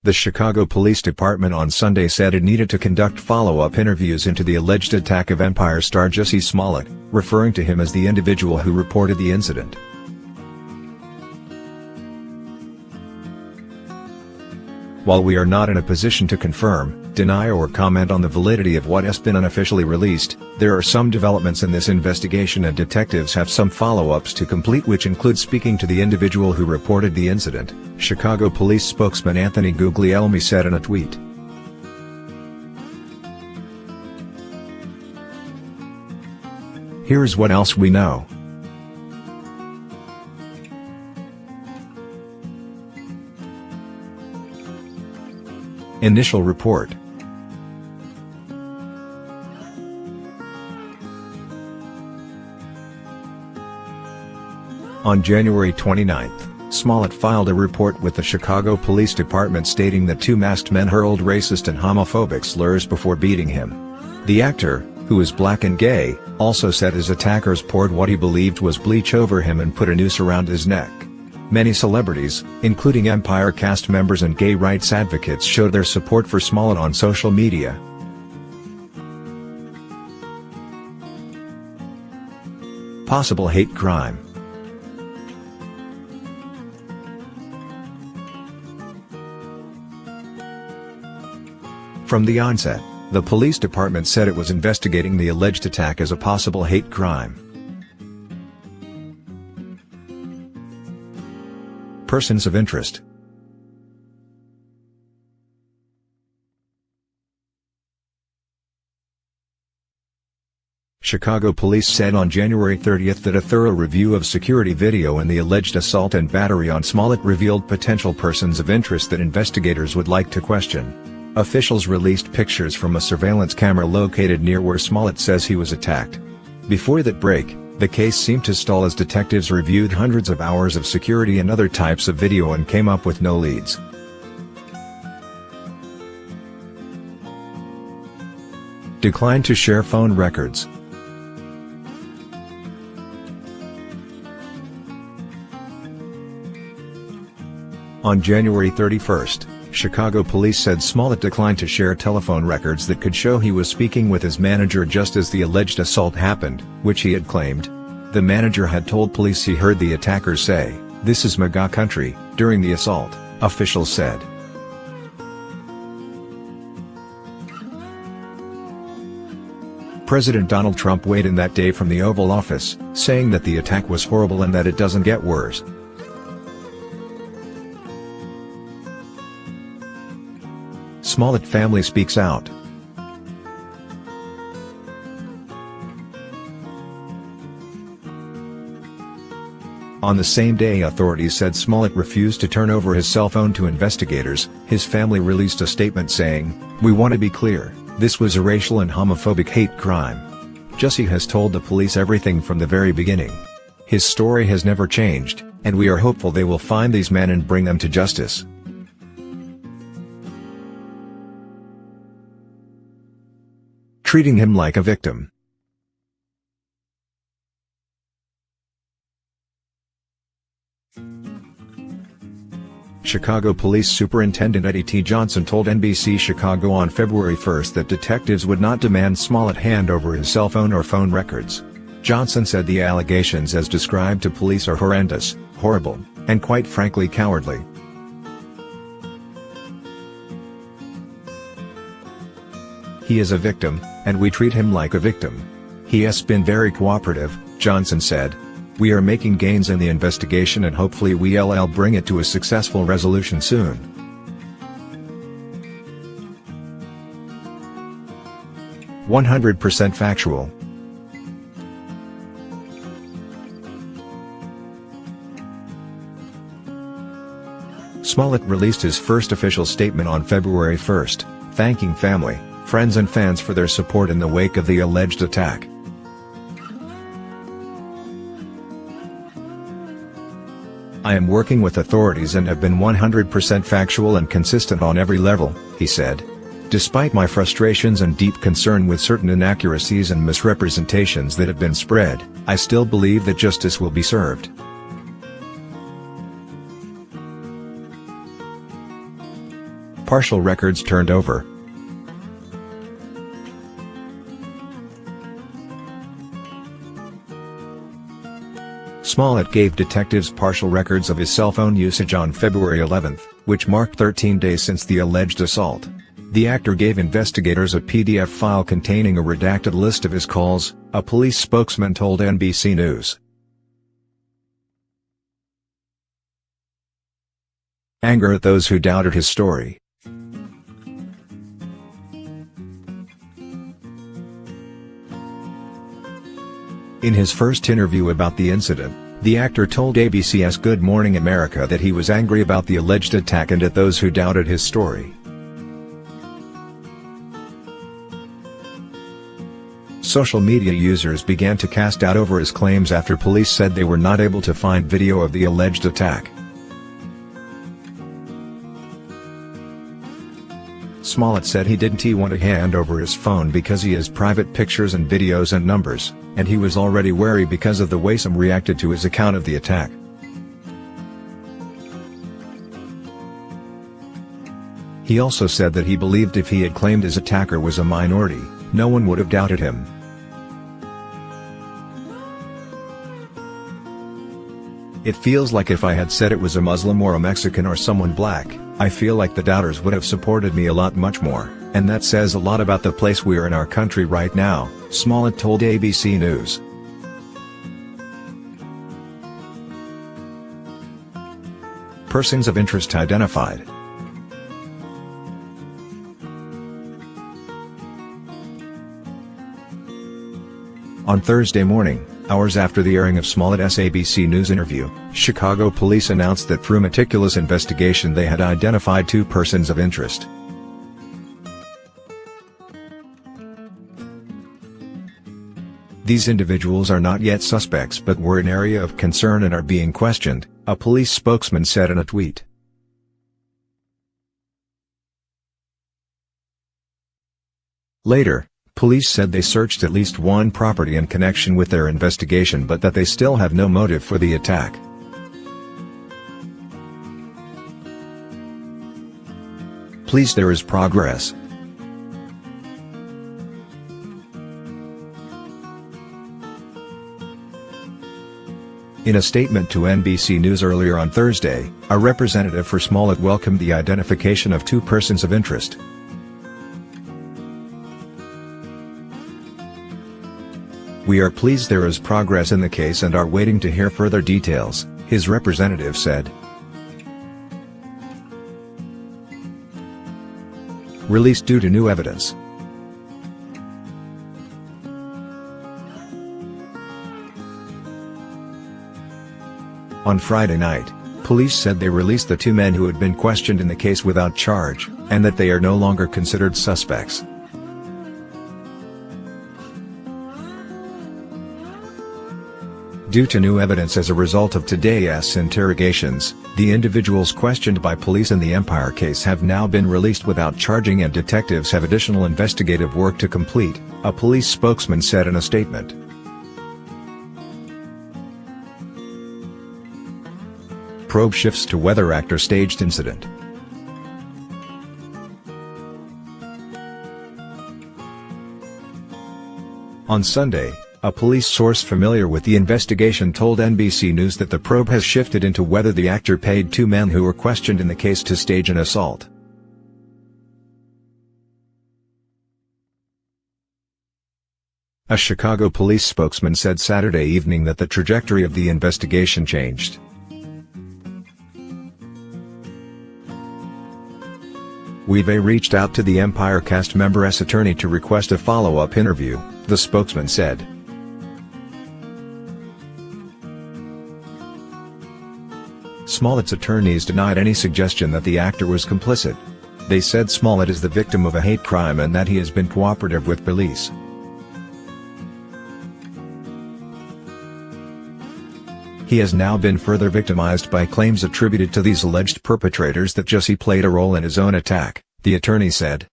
The Chicago Police Department on Sunday said it needed to conduct follow-up interviews into the alleged attack of Empire star Jussie Smollett, referring to him as the individual who reported the incident. While we are not in a position to confirm, deny or comment on the validity of what has been unofficially released, there are some developments in this investigation and detectives have some follow-ups to complete, which include speaking to the individual who reported the incident, Chicago police spokesman Anthony Guglielmi said in a tweet. Here's what else we know. Initial report. On January 29, Smollett filed a report with the Chicago Police Department stating that two masked men hurled racist and homophobic slurs before beating him. The actor, who is black and gay, also said his attackers poured what he believed was bleach over him and put a noose around his neck. Many celebrities, including Empire cast members and gay rights advocates, showed their support for Smollett on social media. Possible hate crime. From the onset, the police department said it was investigating the alleged attack as a possible hate crime. Persons of interest. Chicago police said on January 30 that a thorough review of security video in the alleged assault and battery on Smollett revealed potential persons of interest that investigators would like to question. Officials released pictures from a surveillance camera located near where Smollett says he was attacked. Before that break, the case seemed to stall as detectives reviewed hundreds of hours of security and other types of video and came up with no leads. Declined to share phone records. On January 31, Chicago police said Smollett declined to share telephone records that could show he was speaking with his manager just as the alleged assault happened, which he had claimed. The manager had told police he heard the attackers say, "This is MAGA country," during the assault, officials said. President Donald Trump weighed in that day from the Oval Office, saying that the attack was horrible and that it doesn't get worse. Smollett family speaks out. On the same day authorities said Smollett refused to turn over his cell phone to investigators, his family released a statement saying, "We want to be clear, this was a racial and homophobic hate crime. Jussie has told the police everything from the very beginning. His story has never changed, and we are hopeful they will find these men and bring them to justice." Treating him like a victim. Chicago Police Superintendent Eddie T. Johnson told NBC Chicago on February 1 that detectives would not demand Smollett hand over his cell phone or phone records. Johnson said the allegations as described to police are horrendous, horrible, and quite frankly cowardly. He is a victim, and we treat him like a victim. He has been very cooperative, Johnson said. We are making gains in the investigation and hopefully we'll bring it to a successful resolution soon. "100% factual." Smollett released his first official statement on February 1, thanking family, friends and fans for their support in the wake of the alleged attack. "I am working with authorities and have been 100% factual and consistent on every level," he said. "Despite my frustrations and deep concern with certain inaccuracies and misrepresentations that have been spread, I still believe that justice will be served." partial records turned over. Smollett gave detectives partial records of his cell phone usage on February 11, which marked 13 days since the alleged assault. The actor gave investigators a PDF file containing a redacted list of his calls, a police spokesman told NBC News. Anger at those who doubted his story. In his first interview about the incident, the actor told ABC's Good Morning America that he was angry about the alleged attack and at those who doubted his story. Social media users began to cast doubt over his claims after police said they were not able to find video of the alleged attack. Smollett said he didn't want to hand over his phone because he has private pictures and videos and numbers, and he was already wary because of the way some reacted to his account of the attack. He also said that he believed if he had claimed his attacker was a minority, no one would have doubted him. It feels like if I had said it was a Muslim or a Mexican or someone black, I feel like the doubters would have supported me a lot much more, and that says a lot about the place we are in our country right now, Smollett told ABC News. Persons of interest identified. On Thursday morning, hours after the airing of Smollett's ABC News interview, Chicago police announced that through meticulous investigation they had identified 2 persons of interest. These individuals are not yet suspects but were an area of concern and are being questioned, a police spokesman said in a tweet. Later, police said they searched at least one property in connection with their investigation but that they still have no motive for the attack. Please, there is progress. In a statement to NBC News earlier on Thursday, a representative for Smollett welcomed the identification of 2 persons of interest. "We are pleased there is progress in the case and are waiting to hear further details," his representative said. Released due to new evidence. On Friday night, police said they released the 2 men who had been questioned in the case without charge, and that they are no longer considered suspects. Due to new evidence as a result of today's interrogations, the individuals questioned by police in the Empire case have now been released without charging and detectives have additional investigative work to complete, a police spokesman said in a statement. Probe shifts to whether actor staged incident. On Sunday, a police source familiar with the investigation told NBC News that the probe has shifted into whether the actor paid 2 men who were questioned in the case to stage an assault. A Chicago police spokesman said Saturday evening that the trajectory of the investigation changed. "We've reached out to the Empire cast member's attorney to request a follow-up interview," the spokesman said. Smollett's attorneys denied any suggestion that the actor was complicit. They said Smollett is the victim of a hate crime and that he has been cooperative with police. He has now been further victimized by claims attributed to these alleged perpetrators that Jussie played a role in his own attack, the attorney said.